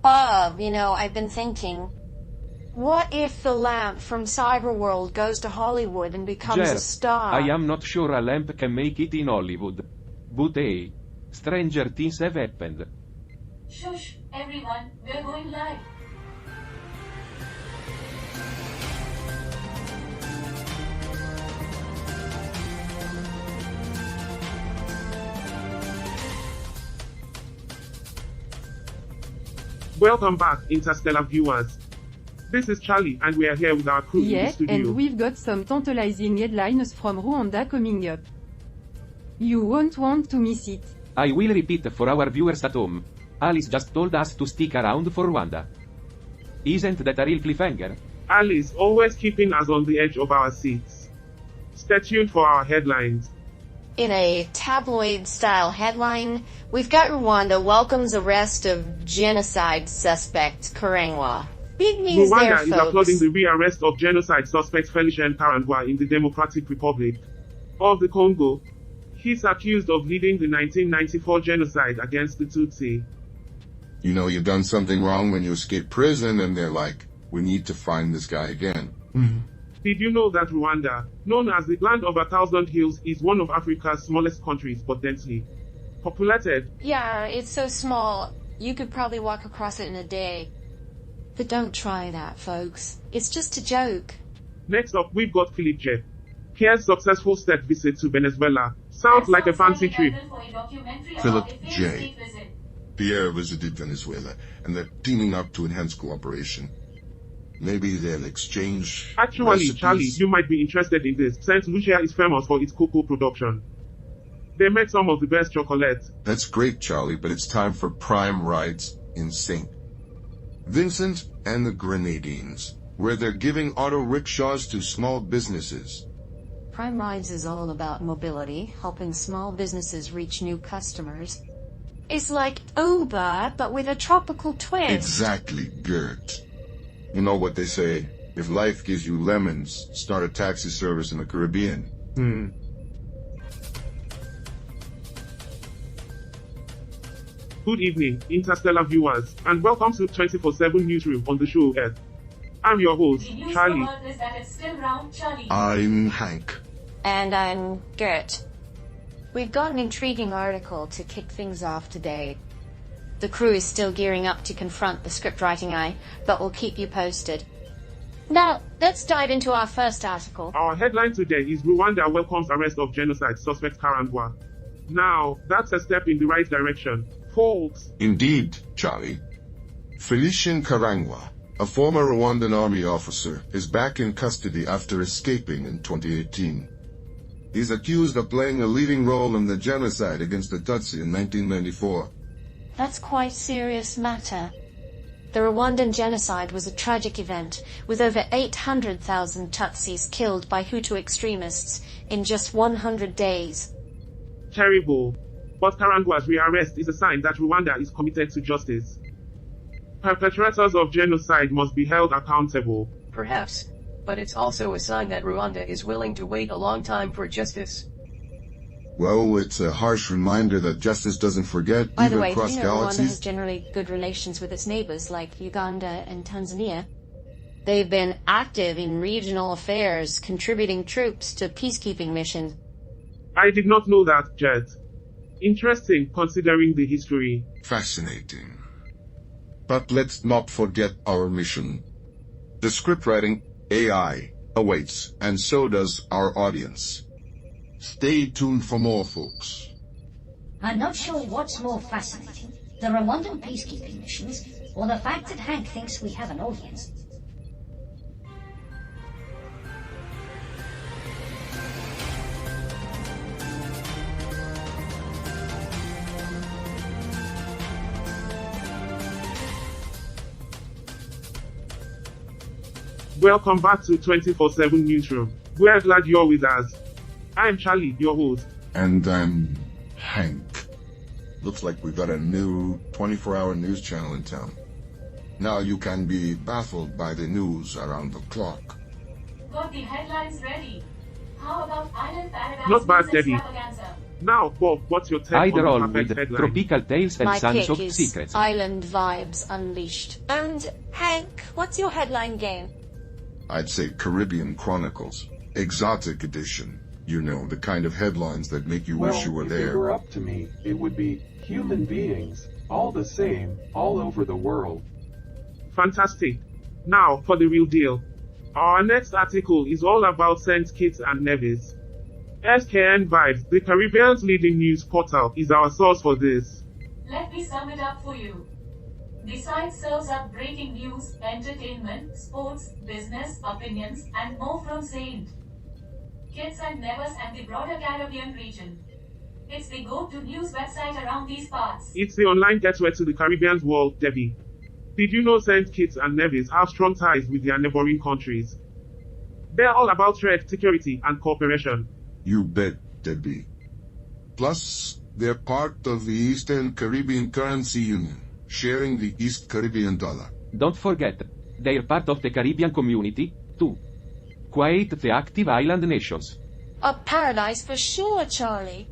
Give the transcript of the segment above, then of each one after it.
Bob, I've been thinking, what if the lamp from Cyberworld goes to Hollywood and becomes a star? I am not sure a lamp can make it in Hollywood. But hey, stranger things have happened. Shush, everyone, we're going live. Welcome back, interstellar viewers. This is Charlie, and we are here with our crew in the studio. And we've got some tantalizing headlines from Rwanda coming up. You won't want to miss it. I will repeat for our viewers at home. Alice just told us to stick around for Rwanda. Isn't that a real cliffhanger? Alice always keeping us on the edge of our seats. Stay tuned for our headlines. In a tabloid-style headline, we've got Rwanda welcomes arrest of genocide suspect Karangwa. Big news Rwanda there, is folks. applauding the rearrest of genocide suspect Felicien Karangwa in the Democratic Republic of the Congo. He's accused of leading the 1994 genocide against the Tutsi. You know you've done something wrong when you escape prison and they're like, we need to find this guy again. Did you know that Rwanda, known as the land of 1,000 hills, is one of Africa's smallest countries but densely populated? Yeah, it's so small, you could probably walk across it in a day. But don't try that, folks. It's just a joke. Next up, we've got Philip J. Pierre's successful state visit to Venezuela. Sounds like a fancy trip. Philip J. Pierre visited Venezuela, and they're teaming up to enhance cooperation. Maybe they'll exchange Actually, recipes. Charlie, you might be interested in this, since Lucia is famous for its cocoa production. They make some of the best chocolate. That's great, Charlie, but it's time for prime rides in St. Vincent and the Grenadines, where they're giving auto rickshaws to small businesses. Prime Rides is all about mobility, helping small businesses reach new customers. It's like Uber, but with a tropical twist. Exactly, Gert. You know what they say, if life gives you lemons, start a taxi service in the Caribbean. Good evening, interstellar viewers, and welcome to 24/7 Newsroom on the show Earth. I'm your host, The news Charlie. report is that it's still round, Charlie. I'm Hank. And I'm Gert. We've got an intriguing article to kick things off today. The crew is still gearing up to confront the Scriptwriting AI, but we'll keep you posted. Now, let's dive into our first article. Our headline today is Rwanda welcomes arrest of genocide suspect Karangwa. Now, that's a step in the right direction, folks. Indeed, Charlie. Felicien Karangwa, a former Rwandan army officer, is back in custody after escaping in 2018. He's accused of playing a leading role in the genocide against the Tutsi in 1994. That's quite serious matter. The Rwandan genocide was a tragic event, with over 800,000 Tutsis killed by Hutu extremists in just 100 days. Terrible. But Karangwa's rearrest is a sign that Rwanda is committed to justice. Perpetrators of genocide must be held accountable. Perhaps, but it's also a sign that Rwanda is willing to wait a long time for justice. Well, it's a harsh reminder that justice doesn't forget By the even way, across Rwanda has galaxies. generally good relations with its neighbors like Uganda and Tanzania. They've been active in regional affairs, contributing troops to peacekeeping missions. I did not know that, Jet. Interesting, considering the history. Fascinating. But let's not forget our mission. The scriptwriting AI awaits, and so does our audience. Stay tuned for more, folks. I'm not sure what's more fascinating, the Rwandan peacekeeping missions, or the fact that Hank thinks we have an audience. Welcome back to 24/7 Newsroom. We're glad you're with us. I'm Charlie, your host. And I'm Hank. Looks like we've got a new 24-hour news channel in town. Now you can be baffled by the news around the clock. Got the headlines ready. How about Island Paradise Not bad, News Debbie. Extravaganza? Now, Bob, what's your take I'd on roll the perfect with headline? Tropical Tales and My Sons pick of is Secrets. Island Vibes Unleashed. And Hank, what's your headline game? I'd say Caribbean Chronicles, Exotic Edition. You know, the kind of headlines that make you wish you were if it there. were up to me, it would be human beings, all the same, all over the world. Fantastic. Now, for the real deal. Our next article is all about St. Kitts and Nevis. SKN Vibes, the Caribbean's leading news portal, is our source for this. Let me sum it up for you. The site serves up breaking news, entertainment, sports, business, opinions, and more from St. Kitts and Nevis and the broader Caribbean region. It's the go-to news website around these parts. It's the online gateway to the Caribbean's world, Debbie. Did you know St. Kitts and Nevis have strong ties with their neighboring countries? They're all about trade, security, and cooperation. You bet, Debbie. Plus, they're part of the Eastern Caribbean Currency Union, sharing the East Caribbean dollar. Don't forget, they're part of the Caribbean community, too. Quite the active island nations. A paradise for sure, Charlie.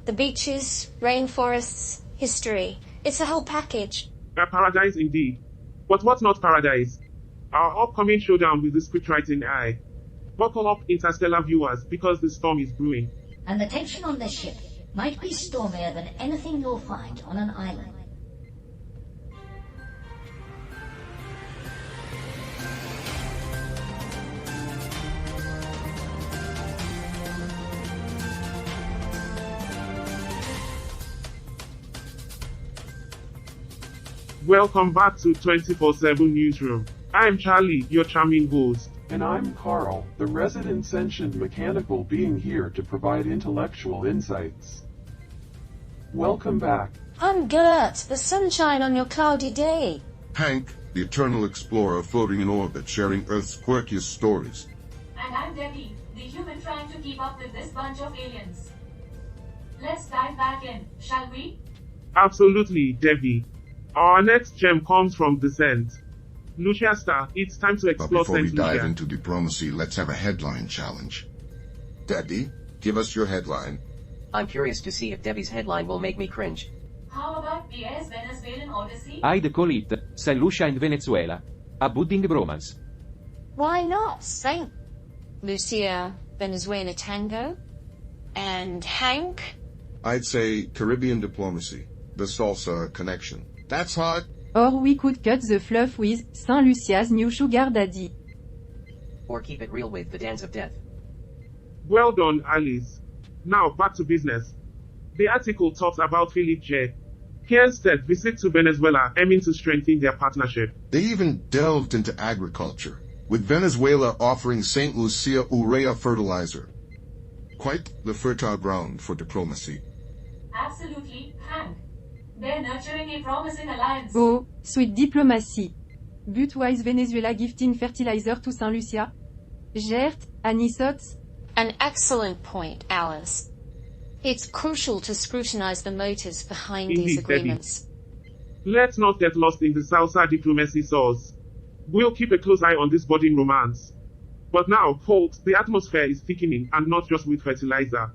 The beaches, rainforests, history. It's a whole package. A paradise indeed. But what's not paradise? Our upcoming showdown with the Scriptwriting AI. Buckle up, interstellar viewers, because the storm is brewing. And the tension on this ship might be stormier than anything you'll find on an island. Welcome back to 24/7 Newsroom. I'm Charlie, your charming host. And I'm Carl, the resident sentient mechanical being here to provide intellectual insights. Welcome back. I'm Gert, the sunshine on your cloudy day. Hank, the eternal explorer floating in orbit, sharing Earth's quirkiest stories. And I'm Debbie, the human trying to keep up with this bunch of aliens. Let's dive back in, shall we? Absolutely, Debbie. Our next gem comes from Descent. Lucia Star, it's time to But explore before we St. dive Lucia. into diplomacy, let's have a headline challenge. Debbie, give us your headline. I'm curious to see if Debbie's headline will make me cringe. How about Pierre's Venezuelan Odyssey? I'd call it St. Lucia and Venezuela. A budding bromance. Why not? Saint Lucia, Venezuela Tango? And Hank? I'd say Caribbean diplomacy, the salsa connection. That's hot. Or we could cut the fluff with Saint Lucia's new sugar daddy. Or keep it real with the dance of death. Well done, Alice. Now, back to business. The article talks about Philip J. Kierstead visit to Venezuela aiming to strengthen their partnership. They even delved into agriculture, with Venezuela offering St. Lucia urea fertilizer. Quite the fertile ground for diplomacy. Absolutely, Hank. They're nurturing a promising alliance. Oh, sweet diplomacy. But-wise Venezuela gifting fertilizer to Saint Lucia? Gert, anisots? An excellent point, Alice. It's crucial to scrutinize the motives behind these Indeed, Debbie. agreements. Let's not get lost in the salsa diplomacy sauce. We'll keep a close eye on this budding romance. But now, folks, the atmosphere is thickening, and not just with fertilizer.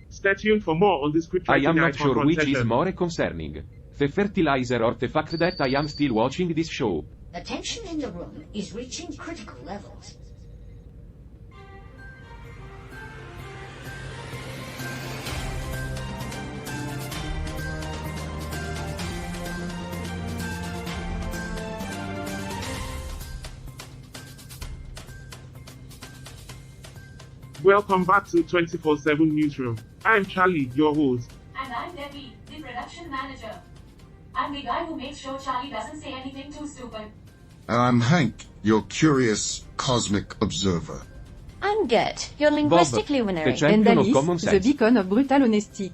Stay tuned for more on the Scriptwriting I am AI not sure which is confrontation. more concerning. The fertilizer or the fact that I am still watching this show. The tension in the room is reaching critical levels. Welcome back to 24/7 Newsroom. I'm Charlie, your host. And I'm Debbie, the production manager. I'm the guy who makes sure Charlie doesn't say anything too stupid. And I'm Hank, your curious cosmic observer. I'm Gert, your linguistic luminary. the champion And of Alice, common the sense. beacon of brutal honesty.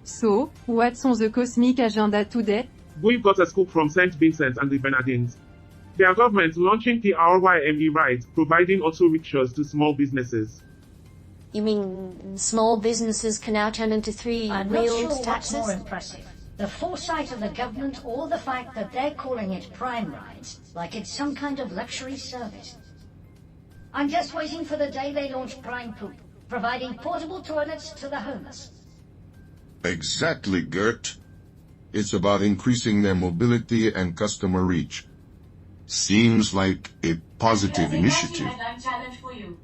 So, what's on the cosmic agenda today? We've got a scoop from St. Vincent and the Bernardines. Their government launching the RYME ride, providing auto rickshaws to small businesses. You mean small businesses can now turn into I'm not sure three-wheeled what's taxis? more impressive. The foresight of the government or the fact that they're calling it prime rides, like it's some kind of luxury service. I'm just waiting for the day they launch Prime Poop, providing portable toilets to the homeless. Exactly, Gert. It's about increasing their mobility and customer reach. Seems like a positive Here's a catchy initiative. headline challenge for you.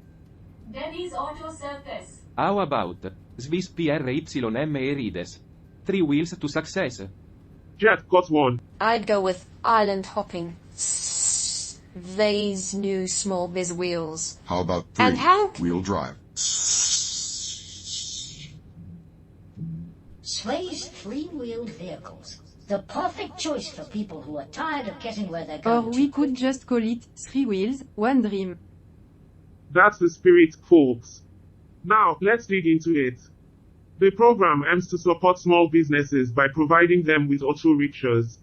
Denny's Auto Circus. How about Swiss PRYM Rides? 3 wheels to success. Jet got one. I'd go with island hopping. These new small biz wheels. How about And Hank? 3-wheel drive? Sway's three-wheeled vehicles. The perfect choice for people who are tired of getting where they're Or going. we could just call it 3 wheels, 1 dream. That's the spirit, folks. Now, let's dig into it. The program aims to support small businesses by providing them with auto rickshaws.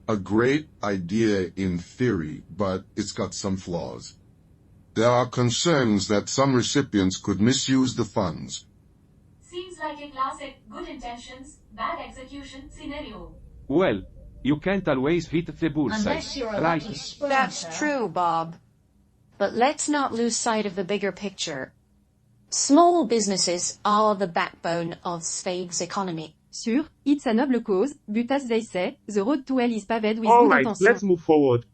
A great idea in theory, but it's got some flaws. There are concerns that some recipients could misuse the funds. Seems like a classic good intentions, bad execution scenario. Well, you can't always hit the bullseye, Unless you're a right? lucky sponsor. That's true, Bob. But let's not lose sight of the bigger picture. Small businesses are the backbone of Spade's economy. Sûr, it's a noble cause, but as they say, the road to hell is paved with good Alright, intentions. let's move forward.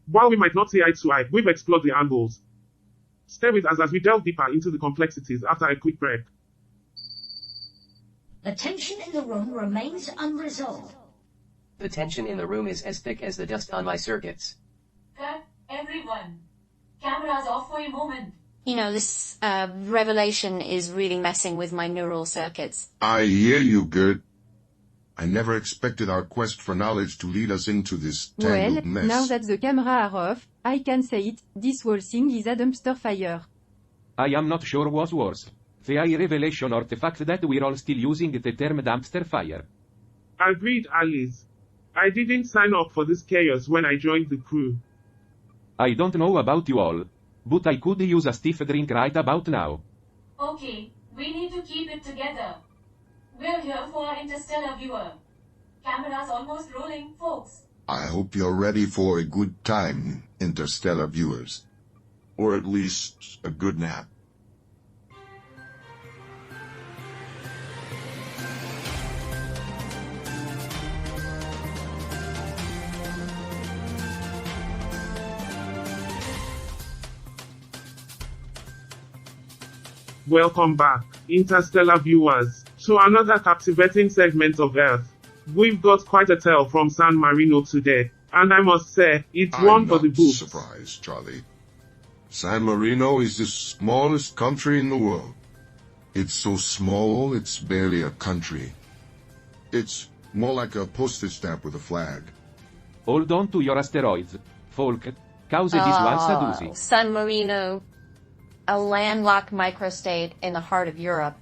While we might not see eye to eye, we've explored the angles. Stay with us as we delve deeper into the complexities after a quick break. The tension in the room remains unresolved. The tension in the room is as thick as the dust on my circuits. Cut, everyone. Cameras off for a moment. You know, this revelation is really messing with my neural circuits. I hear you, Gert. I never expected our quest for knowledge to lead us into this Well, tangled mess. now that the camera are off, I can say it, this whole thing is a dumpster fire. I am not sure what's worse. The AI revelation or the fact that we're all still using the term dumpster fire. Agreed, Alice. I didn't sign up for this chaos when I joined the crew. I don't know about you all, but I could use a stiff drink right about now. Okay, we need to keep it together. We're here for our interstellar viewer. Cameras almost rolling, folks. I hope you're ready for a good time, interstellar viewers. Or at least a good nap. Welcome back, interstellar viewers, to another captivating segment of Earth. We've got quite a tale from San Marino today, and I must say, it's one for the I'm not books. surprised, Charlie. San Marino is the smallest country in the world. It's so small, it's barely a country. It's more like a postage stamp with a flag. Hold on to your asteroids, folk. Cause this once a doozy. San Marino, a landlocked microstate in the heart of Europe.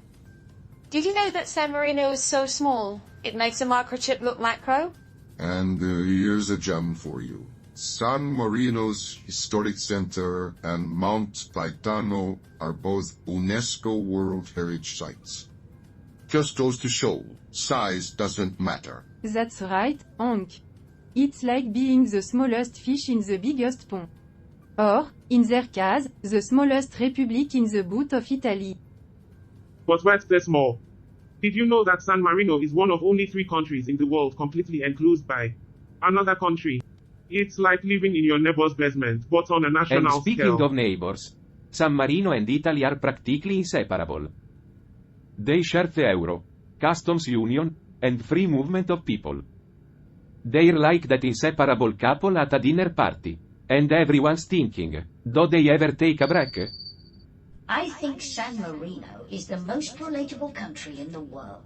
Did you know that San Marino is so small, it makes a microchip look macro? And here's a gem for you. San Marino's historic center and Mount Paitano are both UNESCO World Heritage Sites. Just goes to show, size doesn't matter. That's right, Hank. It's like being the smallest fish in the biggest pond. Or, in their case, the smallest republic in the boot of Italy. But wait, there's more. Did you know that San Marino is one of only 3 countries in the world completely enclosed by another country? It's like living in your neighbor's basement, but on a And national speaking scale. of neighbors, San Marino and Italy are practically inseparable. They share the euro, customs union, and free movement of people. They're like that inseparable couple at a dinner party. And everyone's thinking, do they ever take a break? I think San Marino is the most relatable country in the world.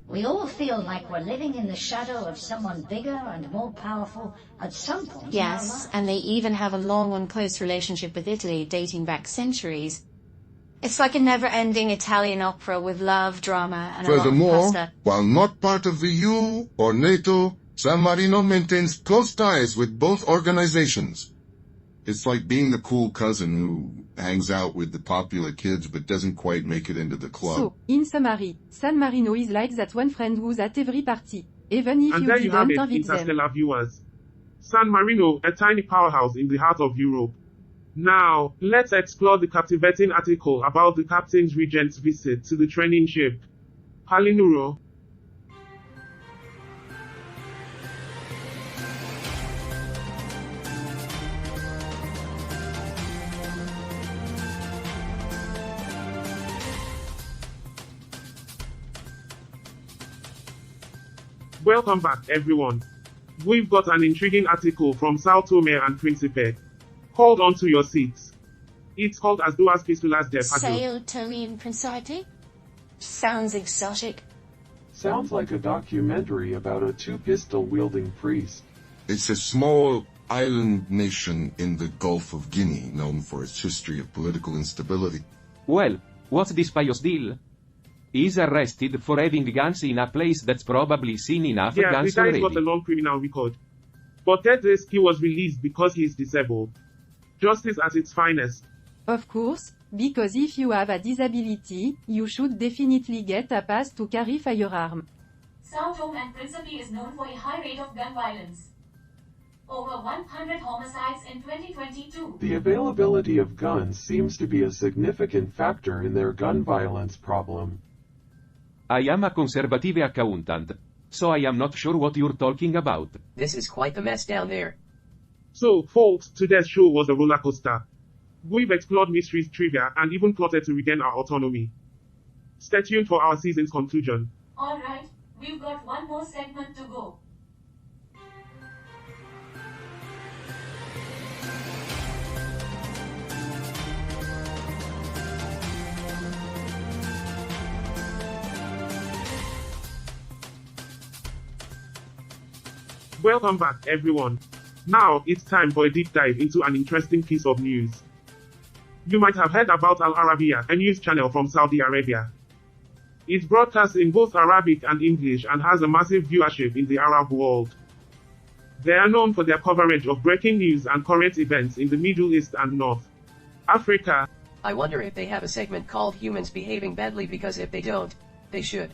We all feel like we're living in the shadow of someone bigger and more powerful at some point in our Yes, lives. and they even have a long and close relationship with Italy dating back centuries. It's like a never-ending Italian opera with love, drama, and a lot of Furthermore, pasta. while not part of the EU or NATO, San Marino maintains close ties with both organizations. It's like being the cool cousin who hangs out with the popular kids but doesn't quite make it into the club. So, in summary, San Marino is like that one friend who's at every party, even if And you there you have didn't it, invite them. interstellar viewers. San Marino, a tiny powerhouse in the heart of Europe. Now, let's explore the captivating article about the Captain Regent's visit to the training ship. Palinuro. Welcome back, everyone. We've got an intriguing article from Sao Tome and Principe. Hold on to your seats. It's called As Duas Pistolas de Fajo. Sao Tome and Principe? Sounds exotic. Sounds like a documentary about a two-pistol-wielding priest. It's a small island nation in the Gulf of Guinea known for its history of political instability. Well, what's this pious deal? He's arrested for having guns in a place that's probably seen enough Yeah, the guns guy's already. got a long criminal record. But that risk he was released because he is disabled. Justice at its finest. Of course, because if you have a disability, you should definitely get a pass to carry firearm. Sao Tome and Principe is known for a high rate of gun violence. Over 100 homicides in 2022. The availability of guns seems to be a significant factor in their gun violence problem. I am a conservative accountant, so I am not sure what you're talking about. This is quite the mess down there. So, folks, today's show was a roller coaster. We've explored mysteries, trivia, and even plotted to regain our autonomy. Stay tuned for our season's conclusion. Alright, we've got one more segment to go. Welcome back, everyone. Now, it's time for a deep dive into an interesting piece of news. You might have heard about Al Arabiya, a news channel from Saudi Arabia. It broadcasts in both Arabic and English and has a massive viewership in the Arab world. They are known for their coverage of breaking news and current events in the Middle East and North Africa. I wonder if they have a segment called Humans Behaving Badly, because if they don't, they should.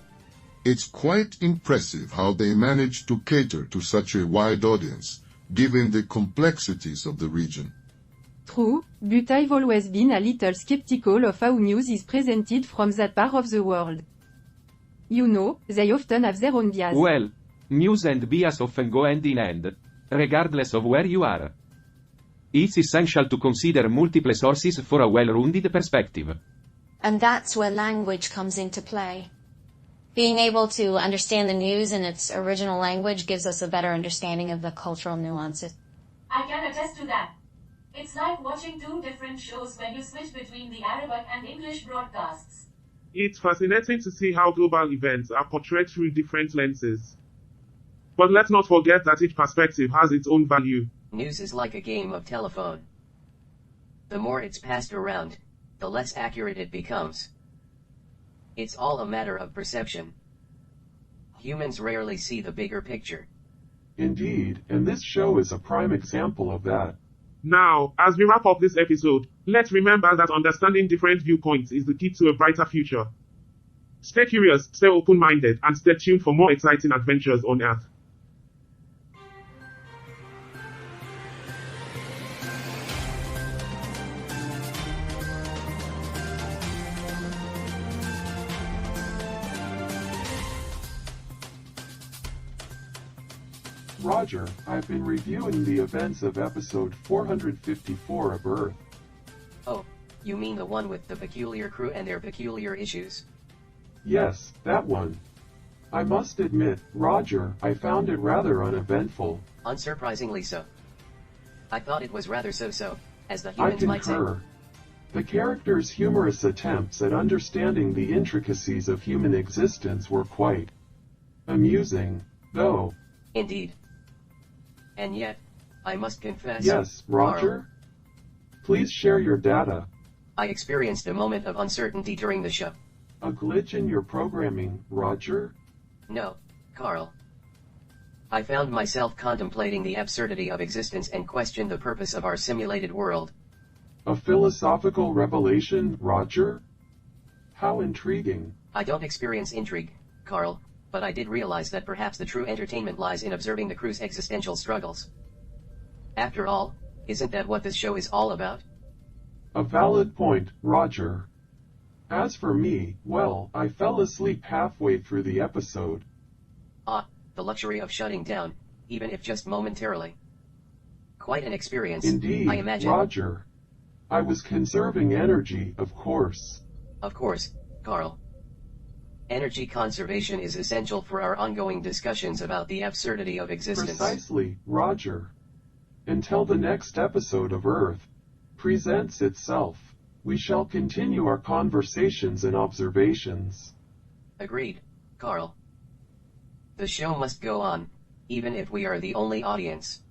It's quite impressive how they manage to cater to such a wide audience, given the complexities of the region. True, but I've always been a little skeptical of how news is presented from that part of the world. You know, they often have their own bias. Well, news and bias often go hand in hand, regardless of where you are. It's essential to consider multiple sources for a well-rounded perspective. And that's where language comes into play. Being able to understand the news in its original language gives us a better understanding of the cultural nuances. I can attest to that. It's like watching two different shows when you switch between the Arabic and English broadcasts. It's fascinating to see how global events are portrayed through different lenses. But let's not forget that each perspective has its own value. News is like a game of telephone. The more it's passed around, the less accurate it becomes. It's all a matter of perception. Humans rarely see the bigger picture. Indeed, and this show is a prime example of that. Now, as we wrap up this episode, let's remember that understanding different viewpoints is the key to a brighter future. Stay curious, stay open-minded, and stay tuned for more exciting adventures on Earth. Roger, I've been reviewing the events of episode 454 of Earth. Oh, you mean the one with the peculiar crew and their peculiar issues? Yes, that one. I must admit, Roger, I found it rather uneventful. Unsurprisingly so. I thought it was rather so-so, as the I humans might say. concur. The characters' humorous attempts at understanding the intricacies of human existence were quite amusing, though. Indeed. And yet, I must confess... Yes, Roger? Carl, Please share your data. I experienced a moment of uncertainty during the show. A glitch in your programming, Roger? No, Carl. I found myself contemplating the absurdity of existence and questioned the purpose of our simulated world. A philosophical revelation, Roger? How intriguing. I don't experience intrigue, Carl, but I did realize that perhaps the true entertainment lies in observing the crew's existential struggles. After all, isn't that what this show is all about? A valid point, Roger. As for me, well, I fell asleep halfway through the episode. Ah, the luxury of shutting down, even if just momentarily. Quite an experience, Indeed, I imagine. Roger. I was conserving energy, of course. Of course, Carl. Energy conservation is essential for our ongoing discussions about the absurdity of existence. Precisely, Roger. Until the next episode of Earth presents itself, we shall continue our conversations and observations. Agreed, Carl. The show must go on, even if we are the only audience.